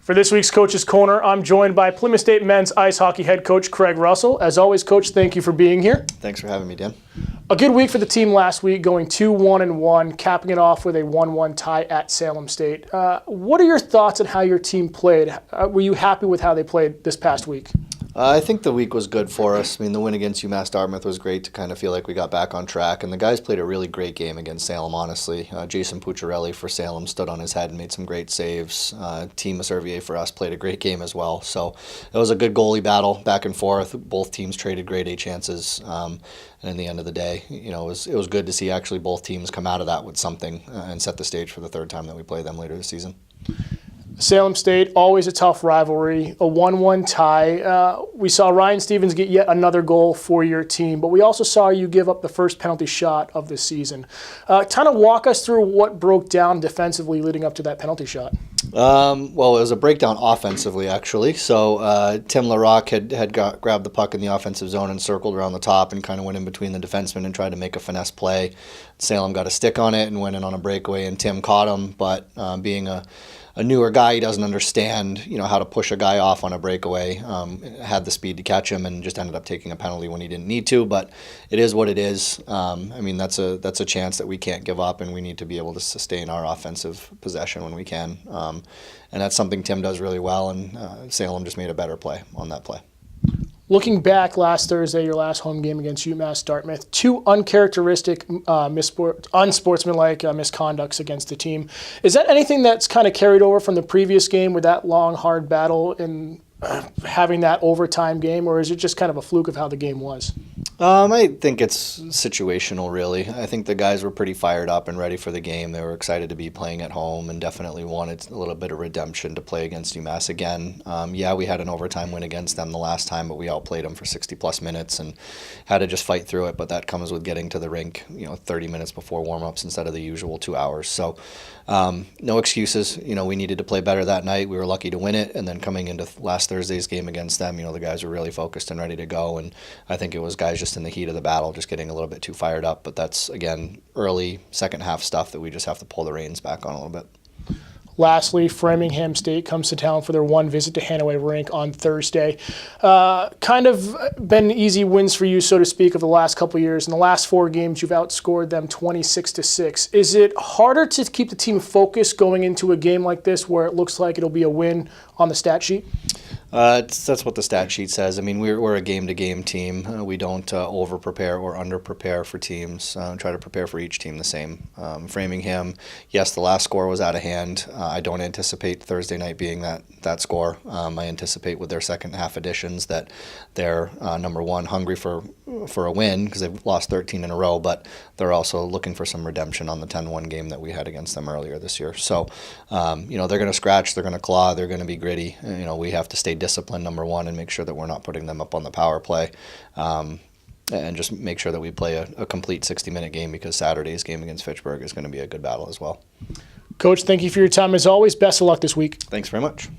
For this week's Coach's Corner, I'm joined by Plymouth State men's ice hockey head coach Craig Russell. As always, Coach, thank you for being here. Thanks for having me, Dan. A good week for the team last week, going 2-1-1, capping it off with a 1-1 tie at Salem State. What are your thoughts on how your team played? Were you happy with how they played this past week? I think the week was good for us. I mean, the win against UMass Dartmouth was great to kind of feel like we got back on track, and the guys played a really great game against Salem, honestly. Jason Pucciarelli for Salem stood on his head and made some great saves. Team Servier for us played a great game as well. So it was a good goalie battle back and forth. Both teams traded grade A chances, and in the end of the day, you know, it was good to see actually both teams come out of that with something and set the stage for the third time that we play them later this season. Salem State, always a tough rivalry, a 1-1 tie. We saw Ryan Stevens get yet another goal for your team, but we also saw you give up the first penalty shot of the season. Kind of walk us through what broke down defensively leading up to that penalty shot. Well, it was a breakdown offensively, actually. So Tim LaRock had grabbed the puck in the offensive zone and circled around the top and kind of went in between the defensemen and tried to make a finesse play. Salem got a stick on it and went in on a breakaway, and Tim caught him, but being a newer guy, he doesn't understand, you know, how to push a guy off on a breakaway. Had the speed to catch him and just ended up taking a penalty when he didn't need to. But it is what it is. I mean, that's a chance that we can't give up, and we need to be able to sustain our offensive possession when we can. And that's something Tim does really well, and Salem just made a better play on that play. Looking back last Thursday, your last home game against UMass Dartmouth, two uncharacteristic, unsportsmanlike misconducts against the team. Is that anything that's kind of carried over from the previous game with that long, hard battle and having that overtime game, or is it just kind of a fluke of how the game was? I think it's situational, really. I think the guys were pretty fired up and ready for the game. They were excited to be playing at home and definitely wanted a little bit of redemption to play against UMass again. Yeah, we had an overtime win against them the last time, but we outplayed them for 60-plus minutes and had to just fight through it. But that comes with getting to the rink, 30 minutes before warm-ups instead of the usual 2 hours. So no excuses. We needed to play better that night. We were lucky to win it. And then coming into last Thursday's game against them, the guys were really focused and ready to go. And I think it was guys just in the heat of the battle, just getting a little bit too fired up. But that's, again, early second half stuff that we just have to pull the reins back on a little bit. Lastly, Framingham State comes to town for their one visit to Hanaway Rink on Thursday. Kind of been easy wins for you, so to speak, of the last couple of years. In the last 4 games, you've outscored them 26-6. Is it harder to keep the team focused going into a game like this where it looks like it'll be a win on the stat sheet? That's what the stat sheet says. I mean, we're a game-to-game team. We don't over-prepare or under-prepare for teams. Try to prepare for each team the same. Framingham, yes, the last score was out of hand. I don't anticipate Thursday night being that score. I anticipate with their second half additions that they're, number one, hungry for a win because they've lost 13 in a row, but they're also looking for some redemption on the 10-1 game that we had against them earlier this year. So, they're going to scratch, they're going to claw, they're going to be gritty. We have to stay disciplined, number one, and make sure that we're not putting them up on the power play. And just make sure that we play a complete 60-minute game because Saturday's game against Fitchburg is going to be a good battle as well. Coach, thank you for your time. As always, best of luck this week. Thanks very much.